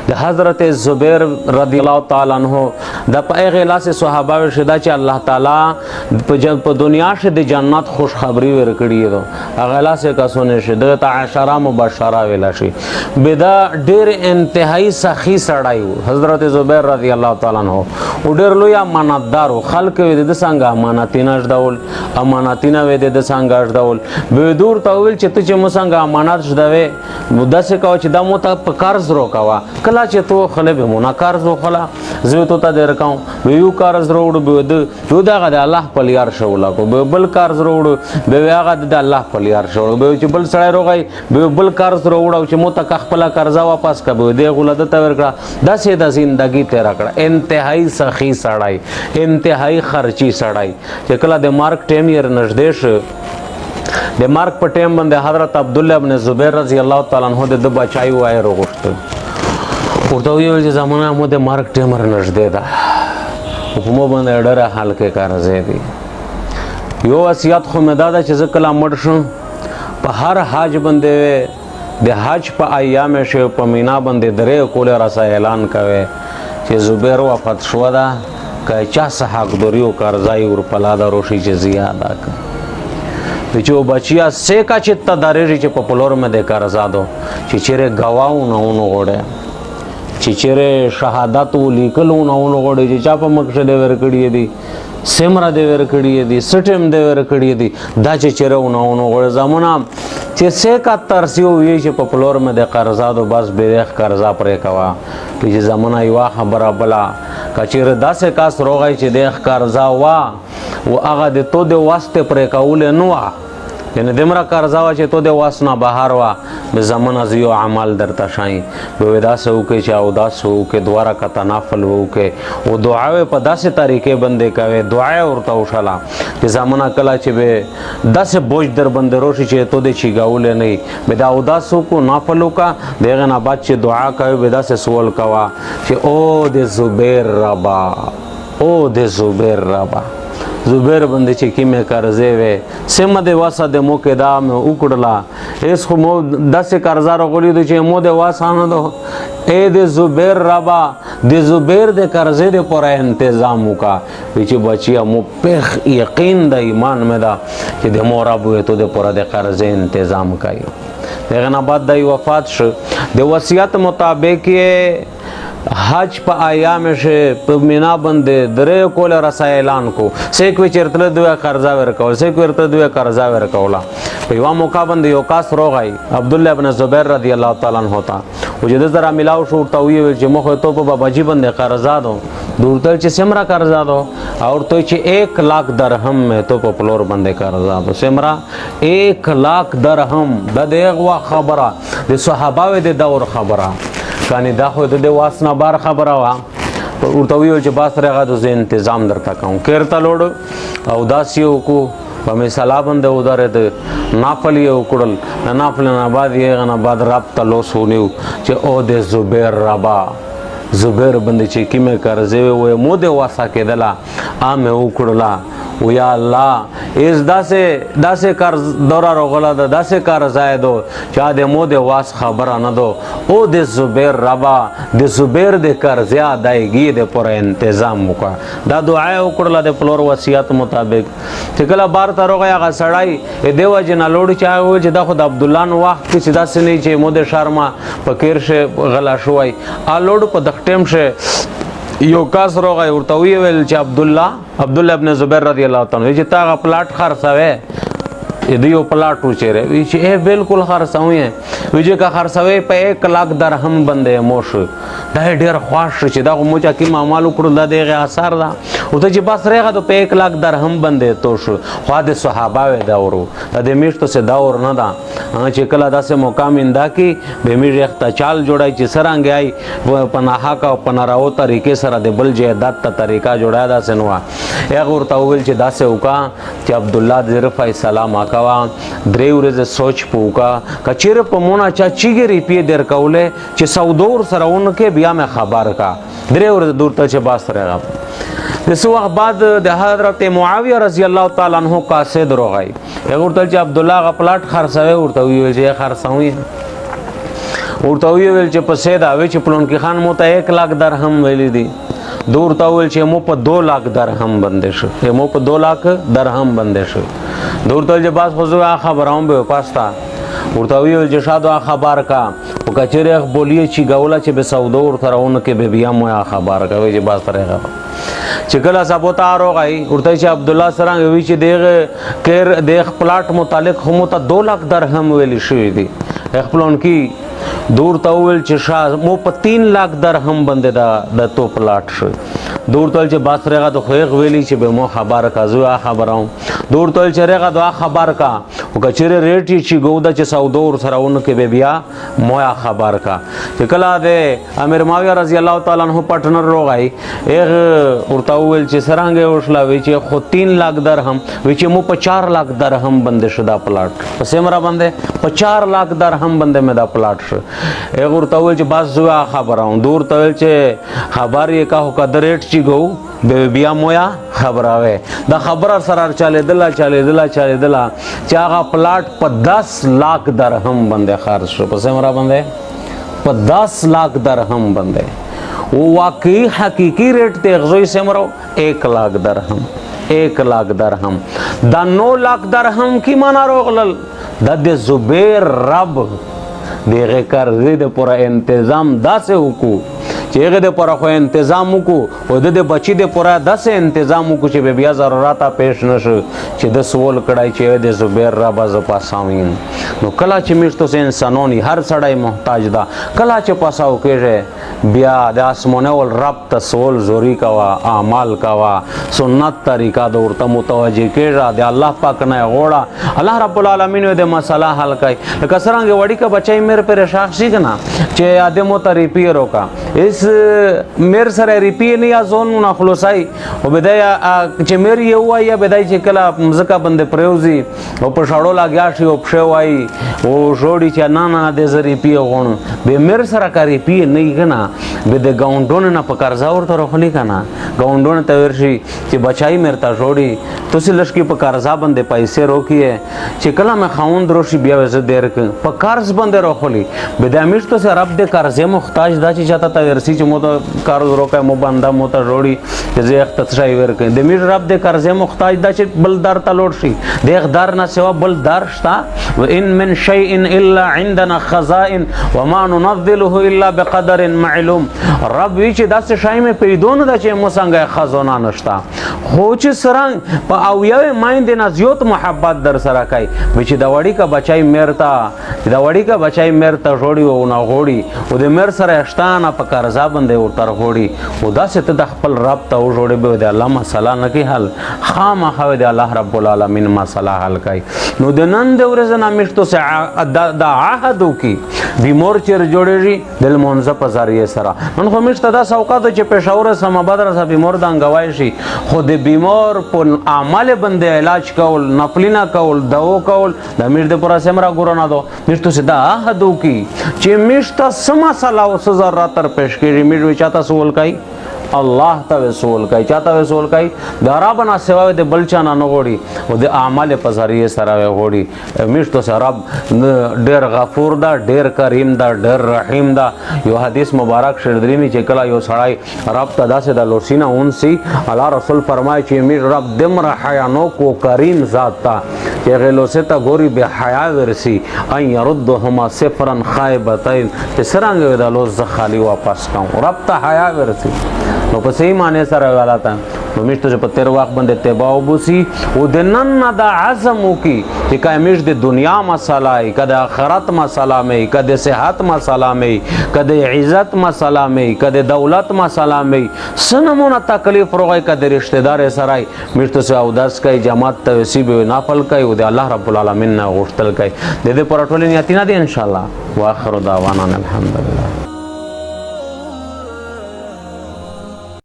د حضرت زبیر رضی الله تعالی عنہ د پیغه لاس صحابه شدا چې الله تعالی په دنیا شه د جنت خوش خبری ورکړي دو هغه لاس کا سونه شه د عشره مبشره ویلا شي بدا ډیر انتهایی سخی سړایو حضرت زبیر رضی الله تعالی عنہ ډیر لوی امانتدار خلک د څنګه امانتینه ژدول امانتینه و د څنګه ژدول به دور ته ویل چې ته چې مسنګ امانت ژدوي مدسه کو چې د مو ته په قرض روکوا کله چې تو خله به مونږه قرض وخلا زه ته ته درکاو یو قرض روړ به د یو دغه د الله په لیار شولا کو به بل قرض روړ به هغه د الله په لیار شو به چې بل سړی روغی به بل قرض روړ چې مو ته خپل قرضا واپس کبه دی غولد ته ورکړه داسې د زندگی تیر کړه انتهایی سخی سړی انتهایی خرچی سړی چې کله د مارک ټیم یې نږدې شو د مارک په ټیم باندې حضرت عبد الله ابن زبیر رضی الله تعالی عنہ د بچای وای وروغشت ورته ویل چې زمونه مو د مارک ټیم نږدې ده په مو باندې ډېر حال کې کار زیدي یو وصیت خو مې دا چې زکه لا مړ شم په هر حج باندې د حج په ایام شه په مینا باندې درې کوله راسه اعلان کوي چې زبیر وفات شو دا که چا حق دوریو قرضای ور پلادا روشي چې زیاده کا چې بچیا سیکا چې تدارې چې په پلور مې د قرضادو چې چیرې گواو نه ونه غوړې چې چیرې شهادت لیکلو نه ونه غوړې چې چا په مقصد ورکړې دي سمرا دې ورکړې دي سټم دې ورکړې دي دا چې چیرې ونه غوړې زمونه چې سیکا ترسیو وی چې په پلور مې د قرضادو بس بیرخ قرضا پرې کوا چې زمونه یو خبره بلا کچیر داسې کاس روغای چې د قرضا وا و هغه د تو د واسطه پرې کول نو یعنی دمرا قرضا وا چې تو د واسنه بهار وا به زمانه زیو عمل درته شای به ودا سو کې چې او دا سو کې دواره کا تنافل وو کې او دعا په داسې طریقې باندې کوي دعا ورته وشلا چې زمانه کلا چې به داسې بوج در باندې روشي چې تو د چی گاول نه به دا او دا سو کو نافلو کا دغه نه بعد چې دعا کوي به داسې سوال کوا چې او د زبیر ربا او د زبیر ربا زبیر باندې چې کیمه قرضې وې سم د واسه د مو کې دا مې وکړلا اس خو مو داسې قرضا راغلی د چې مو د واسه نه دو اے د زبیر ربا د زبیر د قرضې د پر تنظیم وکا چې بچیا مو په یقین د ایمان مې دا چې د مو رب ته د پر د قرضې تنظیم کوي دغه نه بعد د وفات شو د وصیت مطابق حج په ایام شه په مینا باندې درې کول رسا اعلان کو سیک وی چرتل دوه قرضا ورکول سیک ورته دوه قرضا ورکولا په یو موقع باندې یو کاس روغای عبد الله ابن زبیر رضی الله تعالی عنہ تا وجد زرا ملاو شو ته وی چې مخ ته په باباجی باندې قرضا دو دورتل چې سمرا قرضا دو اور تو چې 1 लाख درهم مې تو په فلور باندې قرضا دو سمرا 1 लाख درهم د دغه خبره د صحابه د دور خبره کانی دا خو د واسنه بار خبره وا ورته ویل چې باس رغه د تنظیم درته کوم کړه لوړ او داسیو کو په مثال باندې وداره د نافل یو کړل نافل نه بعد یې غنه بعد رابطه لوسونیو چې او د زبیر ربا زبیر باندې چې کیمه قرضې وې مو د واسه کېدلا ا مې وکړلا و یا الله اس داسې قرض دورا روغلا د داسې قرض زائدو چا د مو د واس خبره نه دو او د زبیر ربا د زبیر د قرض ادایګي د پر تنظیم وکړه دا دعا وکړه د فلور وصیت مطابق چې کله بار ته روغه هغه سړی دیو جن لوړ چا و چې د خود عبد الله نو وخت کې چې داسې نه چې مو د شرما فقیر شه غلا شوی ا لوړ په دختم شه یو کاس روغه ورته ویل چې عبد الله ابن زبیر رضی الله تعالی چې تا پلاټ خرڅوي دې یو پلاټ وچره وی چې بالکل خرڅوي وی چې کا خرڅوي په 1 लाख درهم باندې موش دا ډیر خوښ چې دا مو چې کی معاملو کړل دا دغه اثر دا او ته چې بس رهغه ته په 1 लाख درهم باندې تو شو خو د صحابه دورو د میشتو سه دور نه دا چې کله داسې مقام انده کی به می رخت چال جوړای چې سرانګ آی پناه کا پناراو طریقې سره د بل جهادت ته طریقہ جوړای دا سنوا هغه ورته ویل چې داسې وکا چې عبد الله ظرف سلام کوا درې ورځې سوچ پوکا کچیر په مونږه چا چیګری پی در کوله چې سودور سرهونکه بیا مې خبر کا درې ورځې دور ته چې باس راغی دسو وخت بعد د حضرت معاویه رضی الله تعالی عنہ قاصد روغای هغه ورته چې عبد الله غ پلاټ خرڅوي ورته ویل چې خرڅوي ورته ویل چې په سیدا وی چې پلون کې خان مو ته 1 लाख درهم ویلي دي دور ته ویل چې مو په 2 लाख درهم باندې شو مو په 2 लाख درهم باندې شو دور ته چې باز خو خبرام به پاستا ورته ویل چې شاده خبر کا او کچره بولیه چې ګولا چې به سعودو ورته راونه کې به بیا مو خبر کوي چې باز طریقه چې کله سبوتا روغای ورته چې عبد الله سره وی چې دغه کیر د پلاټ متعلق هم ته 2 लाख درهم ویل شوې دي خپلون کې دور ته ویل چې شاه مو په 3 लाख درهم باندې د تو پلاټ شو دور ته چې باسرغه د خوېغ ویلی چې به مو خبر کا زو خبرم دور ته چې رغه د خبر کا او کچره ریټ چې ګودا چې سعودو ور سره کې به بیا مو خبر کا چې کله د امیر معاویه رضی الله تعالی عنہ پټنر روغای اغه ورته ویل چې سرانګه وشلا وی چې خو 3 लाख درهم وی چې مو په 4 लाख درهم باندې شدا پلاټ پس مرا باندې په 4 लाख درهم باندې مې دا پلاټ شو اغه ورته ویل چې بس زو خبرم دور ته ویل چې خبر یې کا هو کډ ریټ گو بیا مویا خبراوه دا خبر سره چاله دلا چې هغه پلاټ په 10 लाख درهم باندې خرج شو پس مرا باندې په 10 लाख درهم باندې او واقعي حقيقي ریټ ته غزوی سمرو 1 लाख درهم 1 लाख درهم دا 9 लाख درهم کی معنا روغلل د زبیر رب دغه قرضې د پوره تنظیم داسې وکړو چې هغه د پوره خو تنظیم وکړو او د بچی د پوره داسې تنظیم وکړو چې بیا ضرورت پیش نشو چې د سوال کړای چې د زبیر رب از پاساوین نو کله چې مشتو سه انسانونی هر سړی محتاج دا کله چې پاساو کېږي بیا د اسمانه ول رب ته سوال زوري کوا اعمال کوا سنت طریقہ د ورته متوجه کېږي د الله پاک نه غوړه الله رب العالمین د مسله حل کوي لکه څنګه وړي کا بچای مېر پر شخصي کنا چې ادمو ته ریپیر وکا اس مېر سره ریپیر نه یا زون نه خلاصای او بدايه چې مېر یو یا بدای چې کله مزکا بند پروزي او په شاړو لاګیا شي او په وای او جوړی چې نه د زری پی غون به مېر سره کاری پی نه کنا به د ګاونډونو نه په قرضا ورته رخلی کنا ګاونډونو ته ورشي چې بچای مېر ته جوړی تاسو لشکې په قرضا باندې پیسې روکیه چې کله مې خاوند روشي بیا وزه دیر په قرض باندې رخلی به د امیشتو سره رب د قرضې محتاج دا چې چاته ته ورسي چې مو ته قرض روکه مو باندې مو ته جوړی چې زه اختصای ورکې د میر رب د قرضې محتاج دا چې بلدار ته لوټ شي د اقدار نه سوا بلدار شتا وان من شيء الا عندنا خزائن وما ننزله الا بقدر معلوم رب وی چې داسې شای مې پیدون دا چې مو څنګه خزانه نشتا خو چې سرنګ په او یو مایند نه زیات محبت در سره کوي چې دا وړي کا بچای مرتا دا وړي کا بچای مرتا جوړي او نه غوړي او د مر سره اشتانه په قرضا باندې ورتر غوړي او دا ست د خپل رب ته جوړي به د الله مسله نه کی حل خامخا د الله رب العالمین مسله حل کوي نو د نن د ورځ نه مشتو سه د عهد کی بیمور چیر جوړیږي د منځ په ذریعہ سره نن خو مشته دا سوقات چې پېښور سم بدر سره بیمور د انګوای شي خو د بیمار په عمل باندې علاج کول نفلینا کول دوا کول د میر د پورا سمرا ګورنا دو مشتو سه دا عهد کی چې مشته سم سلا او ضرورت تر پېښ کړي میر وچاته سوال کوي الله ته سوال کوي چاته سوال کوي د ربنا سوا د بلچانا نه غوړي او د اعمال په ذریعہ سره غوړي مشتو سره رب ډېر غفور دا ډېر کریم دا ډېر رحیم دا یو حدیث مبارک شردری می چې کلا یو سړی رب ته داسې د لورسینا اونسي الله رسول فرمایي چې میر رب دمر حیانو کو کریم ذات تا چې غلو ستا ګوري به حیا ورسي ان يردهما صفرا خائبتين چې سرانګ د لوز خالی واپس کوم رب ته حیا ورسي نو په صحیح معنی سره غلطه نو مشته چې په تیر وخت باندې تبا وبسي او د نن د عزم کی چې کایمش د دنیا مسله ای کده آخرت مسله می کده صحت مسله می کده عزت مسله می کده دولت مسله می سنمونه تکلیف روغی کده رشتہ دار سره مشته سه او داس کای جماعت ته وسیب نافل کای او د الله رب العالمین نه غوښتل کای د دې پر ټولنه یتینا دي ان شاء الله واخر دعوانا الحمدلله.